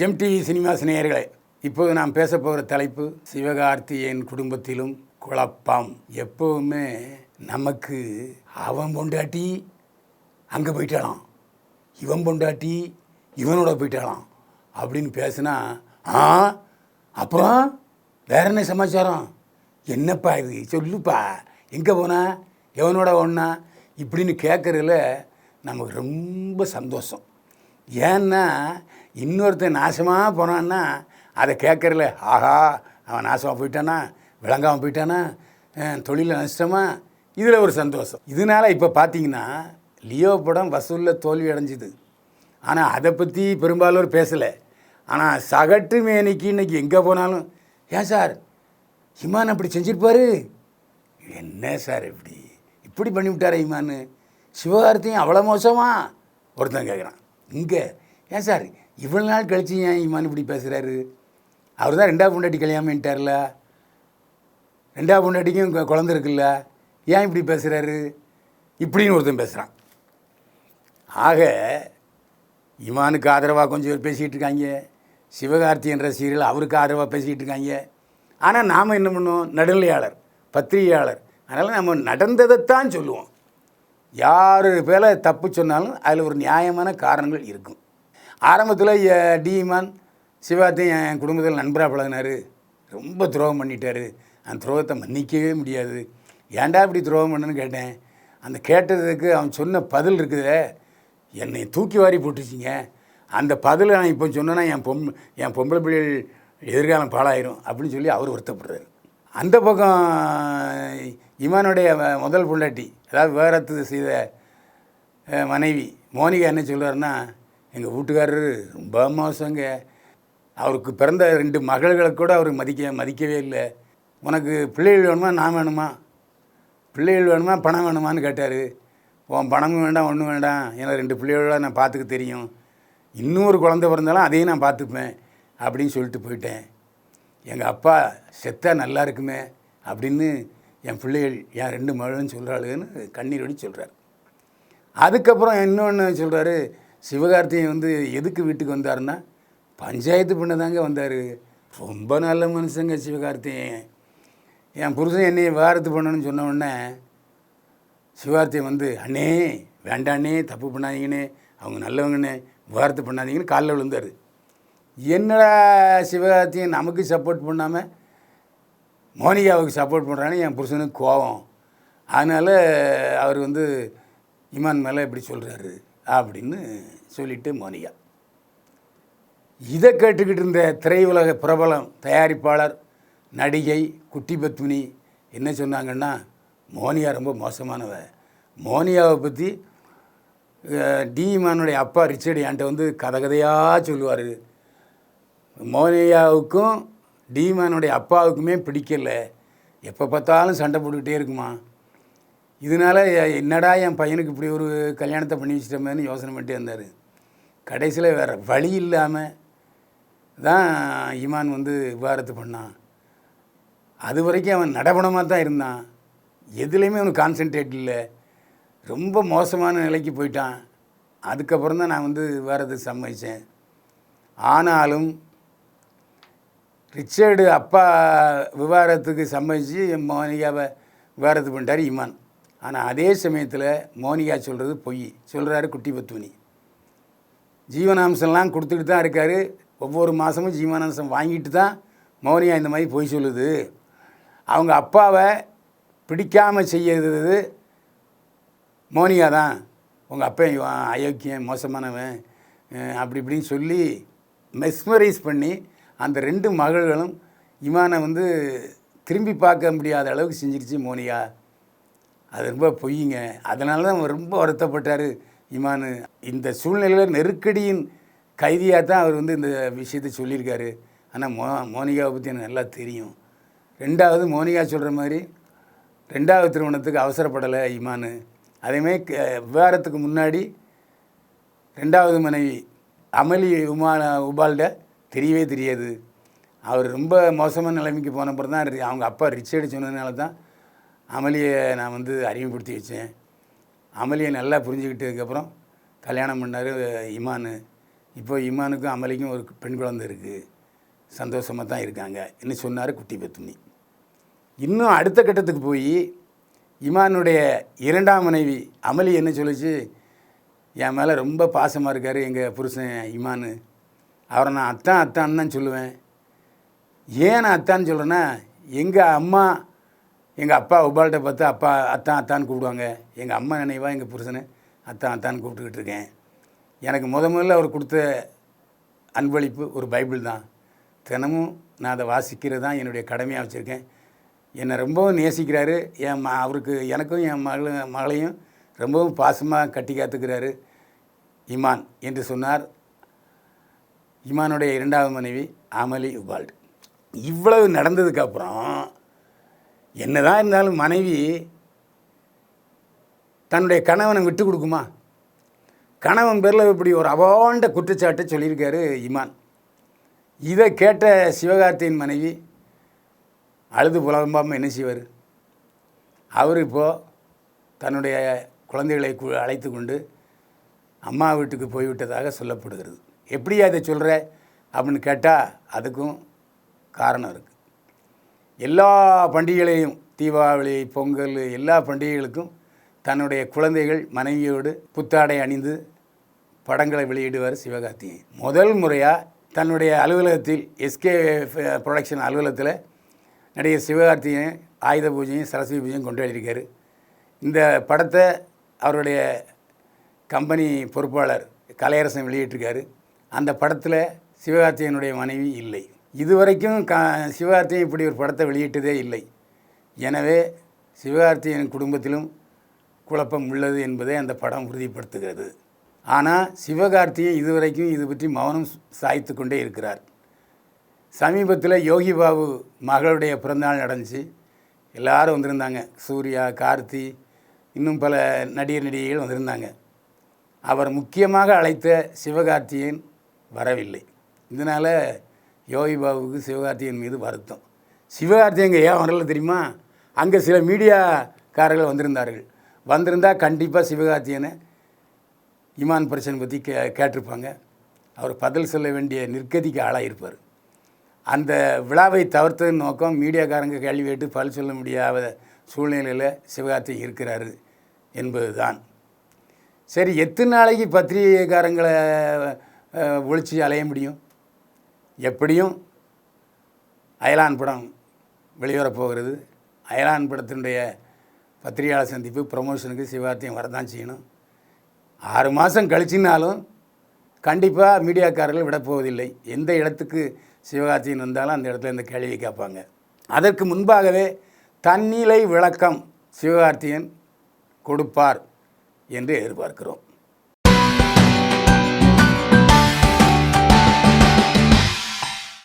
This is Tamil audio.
எம்டிவி சினிமா நேயர்களே, இப்போது நாம் பேச போகிற தலைப்பு சிவகார்த்திகேயன் குடும்பத்திலும் குழப்பம். எப்போவுமே நமக்கு அவன் பொண்டாட்டி அங்கே போயிட்டாலாம், இவன் பொண்டாட்டி இவனோட போயிட்டாலாம் அப்படின்னு பேசுனா, அப்புறம் வேற என்ன சமாச்சாரம், என்னப்பா இது சொல்லுப்பா, எங்கே போனா, எவனோட ஒன்றா இப்படின்னு கேட்குறதுல நமக்கு ரொம்ப சந்தோஷம். ஏன்னா இன்னொருத்தன் நாசமாக போனான்னா அதை கேட்குறல, ஆஹா அவன் நாசமாக போயிட்டானா, விளங்காமல் போயிட்டானா, தொழிலில் நஷ்டமா, இதில் ஒரு சந்தோஷம். இதனால் இப்போ பார்த்தீங்கன்னா லியோ படம் வசூலில் தோல்வி அடைஞ்சிது. ஆனால் அதை பற்றி பெரும்பாலும் பேசலை. ஆனால் சகட்டு மேனிக்கு இன்றைக்கி எங்கே போனாலும், ஏன் சார் இமான் அப்படி செஞ்சிருப்பார், என்ன சார் இப்படி பண்ணிவிட்டார் இமான், சிவகார்த்தியும் அவ்வளோ மோசமா ஒருத்தன் கேட்குறான். இங்கே ஏன் சார் இவ்வளோ நாள் கழிச்சு ஏன் இமான் இப்படி பேசுகிறாரு, அவர் தான் ரெண்டாவது பொண்டாட்டி கல்யாணம் பண்ணிட்டார்ல, ரெண்டாவது பொண்டாட்டிக்கும் குழந்தை இருக்குல்ல, ஏன் இப்படி பேசுகிறாரு இப்படின்னு ஒருத்தன் பேசுகிறான். ஆக இமானுக்கு ஆதரவாக கொஞ்சம் பேர் பேசிக்கிட்டு இருக்காங்க, சிவகார்த்திகேயன் ரசிகர்கள் அவருக்கு ஆதரவாக பேசிக்கிட்டு இருக்காங்க. ஆனால் நாம் என்ன பண்ணுவோம், நடுநிலையாளர் பத்திரிகையாளர், அதனால் நம்ம நடந்ததைத்தான் சொல்லுவோம். யார் பேரை தப்பு சொன்னாலும் அதில் ஒரு நியாயமான காரணங்கள் இருக்கும். ஆரம்பத்தில் டி இமான் சிவகார்த்திகேயன் என் குடும்பத்தில் நண்பராக பழகினார், ரொம்ப துரோகம் பண்ணிட்டார், அந்த துரோகத்தை மன்னிக்கவே முடியாது, ஏன்டா இப்படி துரோகம் பண்ணுன்னு கேட்டேன். அந்த கேட்டதுக்கு அவன் சொன்ன பதில் இருக்குதே, என்னை தூக்கி வாரி போட்டுச்சிங்க. அந்த பதில் நான் இப்போ சொன்னேன்னா என் பொம்பளை பிள்ளைகள் எதிர்காலம் பாழாயிரும் அப்படின்னு சொல்லி அவர் வருத்தப்படுறாரு. அந்த பக்கம் இமானுடைய முதல் பொண்டாட்டி, அதாவது விவாகரத்து செய்த மனைவி மோனிகா என்ன சொல்கிறாருன்னா, எங்கள் வீட்டுக்காரரு ரொம்ப மோசங்க, அவருக்கு பிறந்த 2 மகள்களை கூட அவர் மதிக்கவே இல்லை, உனக்கு பிள்ளைகள் வேணுமா நான் வேணுமா, பிள்ளைகள் வேணுமா பணம் வேணுமான்னு கேட்டார். உன் பணமும் வேண்டாம் ஒன்றும் வேண்டாம், ஏன்னா 2 பிள்ளைகளோட நான் பார்த்துக்க தெரியும், இன்னொரு குழந்தை பிறந்தாலும் அதையும் நான் பார்த்துப்பேன் அப்படின்னு சொல்லிட்டு போயிட்டேன். எங்கள் அப்பா செத்தா நல்லா இருக்குமே அப்படின்னு என் பிள்ளைகள் என் 2 மகள்னு சொல்கிறாளுன்னு கண்ணீர் வடி சொல்கிறார். அதுக்கப்புறம் இன்னொன்று சொல்கிறாரு, சிவகார்த்திகேயன் எதுக்கு வீட்டுக்கு வந்தாருன்னா பஞ்சாயத்து பண்ண தாங்க வந்தார், ரொம்ப நல்ல மனுஷங்க சிவகார்த்திகேயன். என் புருஷன் என்னை விவாகரத்து பண்ணணும்னு சொன்ன உடனே சிவகார்த்திகேயன் அண்ணே வேண்டாண்ணே, தப்பு பண்ணாதீங்கண்ணே, அவங்க நல்லவங்கண்ணே, விவாகரத்து பண்ணாதீங்கன்னு காலில் விழுந்தார். என்னடா சிவகார்த்திகேயன் நமக்கு சப்போர்ட் பண்ணாமல் மோனிகாவுக்கு சப்போர்ட் பண்ணுறான்னு என் புருஷனுக்கு கோபம். அதனால் அவர் இமான் மேலே இப்படி சொல்கிறாரு அப்படின்னு சொல்லிட்டு மோனிகா. இதை கேட்டுக்கிட்டு இருந்த திரையுலக பிரபலம் தயாரிப்பாளர் நடிகை குட்டி பத்மினி என்ன சொன்னாங்கன்னா, மோனிகா ரொம்ப மோசமானவ, மோனிகாவை பற்றி டி இமானுடைய அப்பா ரிச்சர்டு என்கிட்ட கதையாக சொல்லுவார், மோனிகாவுக்கும் டி இமானுடைய அப்பாவுக்குமே பிடிக்கலை, எப்போ பார்த்தாலும் சண்டை போட்டுக்கிட்டே இருக்குமா, இதனால் என்னடா என் பையனுக்கு இப்படி ஒரு கல்யாணத்தை பண்ணி வச்சிட்டோமேன்னு யோசனை பண்ணிட்டே இருந்தார். கடைசியில் வேறு வழி இல்லாமல் தான் இமான் விவாகரத்து பண்ணான். அது வரைக்கும் அவன் நடபணமாக தான் இருந்தான், எதுலேயுமே அவனுக்கு கான்சென்ட்ரேட் இல்லை, ரொம்ப மோசமான நிலைக்கு போயிட்டான். அதுக்கப்புறம் தான் நான் விவாகரத்து சம்மதித்தேன். ஆனாலும் ரிச்சர்டு அப்பா விவாகரத்துக்கு சம்மதித்து மோனிகாவை விவாகரத்து பண்ணிட்டார் இமான். ஆனால் அதே சமயத்தில் மோனிகா சொல்கிறது பொய் சொல்கிறாரு குட்டி பத்மினி. ஜீவனாம்சம்லாம் கொடுத்துட்டு தான் இருக்கார், ஒவ்வொரு மாதமும் ஜீவனாம்சம் வாங்கிட்டு தான் மோனிகா இந்த மாதிரி பொய் சொல்லுது. அவங்க அப்பாவை பிடிக்காமல் செய்யறது மோனிகா தான், உங்கள் அப்பா அயோக்கியம் மோசமானவன் அப்படி இப்படின்னு சொல்லி மெஸ்மரைஸ் பண்ணி அந்த 2 மகள்களும் இமானை திரும்பி பார்க்க முடியாத அளவுக்கு செஞ்சிருச்சு மோனிகா. அது ரொம்ப பொய்யுங்க. அதனால தான் ரொம்ப வருத்தப்பட்டார் இமான். இந்த சூழ்நிலையில் நெருக்கடியின் கைதியாக தான் அவர் இந்த விஷயத்தை சொல்லியிருக்காரு. ஆனால் மோனிகாவை பற்றி எனக்கு நல்லா தெரியும். 2வது மோனிகா சொல்கிற மாதிரி 2வது திருமணத்துக்கு அவசரப்படலை இமான். அதேமாதிரி விவாகரத்துக்கு முன்னாடி 2வது மனைவி அமளி உபால்ட தெரியவே தெரியாது. அவர் ரொம்ப மோசமான நிலைமைக்கு போனப்பறம் தான் அவங்க அப்பா ரிச்சர்டு சொன்னதுனால தான் அமளியை நான் அறிமுகப்படுத்தி வச்சேன். அமளியை நல்லா புரிஞ்சுக்கிட்டதுக்கப்புறம் கல்யாணம் பண்ணார் இமான். இப்போ இமானுக்கும் அமலிக்கும் ஒரு பெண் குழந்தை இருக்குது, சந்தோஷமாக தான் இருக்காங்க என்ன சொன்னார் குட்டி பெத்துனி. இன்னும் அடுத்த கட்டத்துக்கு போய் இமானுடைய இரண்டாம் மனைவி அமலி என்ன சொல்லிச்சு, என் மேலே ரொம்ப பாசமாக இருக்கார் எங்கள் புருஷன் இமானு, அவரை நான் அத்தான் தான் சொல்லுவேன். ஏன் நான் அத்தான்னு சொல்கிறேன்னா, எங்கள் அப்பா உபால்கிட்ட பார்த்து அப்பா அத்தான்னு கூப்பிடுவாங்க. எங்கள் அம்மா நினைவாக எங்கள் புருஷனை அத்தான்னு கூப்பிட்டுக்கிட்டு இருக்கேன். எனக்கு முதல்ல அவர் கொடுத்த அன்பளிப்பு ஒரு பைபிள் தான். தினமும் நான் அதை வாசிக்கிறது தான் என்னுடைய கடமையாக வச்சுருக்கேன். என்னை ரொம்பவும் நேசிக்கிறாரு. அவருக்கு எனக்கும் என் மகளையும் ரொம்பவும் பாசமாக கட்டி காத்துக்கிறாரு இமான் என்று சொன்னார் இமானுடைய இரண்டாவது மனைவி அமலி உபால்ட். இவ்வளவு நடந்ததுக்கப்புறம் என்னதான் இருந்தாலும் மனைவி தன்னுடைய கணவனை விட்டு கொடுக்குமா? கணவன் பேரில் இப்படி ஒரு அவாண்ட குற்றச்சாட்டை சொல்லியிருக்காரு இமான். இதை கேட்ட சிவகார்த்தியின் மனைவி அழுது புலம்பாமல் என்ன செய்வார்? அவர் இப்போது தன்னுடைய குழந்தைகளை அழைத்து கொண்டு அம்மா வீட்டுக்கு போய்விட்டதாக சொல்லப்படுகிறது. எப்படி அதை சொல்கிற அப்படின்னு கேட்டால் அதுக்கும் காரணம் இருக்குது. எல்லா பண்டிகைகளையும், தீபாவளி, பொங்கல், எல்லா பண்டிகைகளுக்கும் தன்னுடைய குழந்தைகள் மனைவியோடு புத்தாடை அணிந்து படங்களை வெளியிடுவார் சிவகார்த்திகேயன். முதல் முறையாக தன்னுடைய அலுவலகத்தில் எஸ்கே ப்ரொடக்ஷன் அலுவலகத்தில் நடிகர் சிவகார்த்திகேயன் ஆயுத பூஜையும் சரஸ்வதி பூஜையும் கொண்டாடியிருக்கார். இந்த படத்தை அவருடைய கம்பெனி பொறுப்பாளர் கலையரசன் வெளியிட்டிருக்காரு. அந்த படத்தில் சிவகார்த்திகேயனுடைய மனைவி இல்லை. இதுவரைக்கும் சிவகார்த்திகேயன் இப்படி ஒரு படத்தை வெளியிட்டதே இல்லை. எனவே சிவகார்த்திகேயன் குடும்பத்திலும் குழப்பம் உள்ளது என்பதை அந்த படம் உறுதிப்படுத்துகிறது. ஆனால் சிவகார்த்திகேயன் இதுவரைக்கும் இது பற்றி மௌனம் சாய்த்து கொண்டே இருக்கிறார். சமீபத்தில் யோகி பாபு மகளுடைய பிறந்தநாள் நடந்துச்சு. எல்லோரும் வந்திருந்தாங்க. சூர்யா, கார்த்தி, இன்னும் பல நடிகைகள் வந்திருந்தாங்க. அவர் முக்கியமாக அழைத்த சிவகார்த்திகேயன் வரவில்லை. இதனால் யோகி பாபுவுக்கு சிவகார்த்திகேயன் மீது வருத்தம். சிவகார்த்திகேயன் ஏன் வரல தெரியுமா? அங்கே சில மீடியாக்காரர்கள் வந்திருந்தார்கள். வந்திருந்தால் கண்டிப்பாக சிவகார்த்திகேயனை இமான் பிரச்சனை பற்றி கேட்டிருப்பாங்க. அவர் பதில் சொல்ல வேண்டிய நிர்கதிக்கு ஆளாயிருப்பார். அந்த விழாவை தவிர்த்தது நோக்கம் மீடியாக்காரங்க கேள்வி கேட்டு பதில் சொல்ல முடியாத சூழ்நிலையில் சிவகார்த்திகேயன் இருக்கிறாரு என்பது தான். சரி, எத்தனை நாளைக்கு பத்திரிகைக்காரங்களை ஒழிச்சு அலைய முடியும்? எப்படியும் அயலான் படம் வெளிவரப்போகிறது. அயலான் படத்தினுடைய பத்திரிகையாளர் சந்திப்பு ப்ரமோஷனுக்கு சிவகார்த்திகேயன் வரதான் செய்யணும். 6 மாதம் கழிச்சினாலும் கண்டிப்பாக மீடியாக்காரர்கள் விடப்போவதில்லை. எந்த இடத்துக்கு சிவகார்த்திகேயன் வந்தாலும் அந்த இடத்துல இந்த கேள்வியை கேட்பாங்க. அதற்கு முன்பாகவே தன்னிலை விளக்கம் சிவகார்த்திகேயன் கொடுப்பார் என்று எதிர்பார்க்கிறோம்.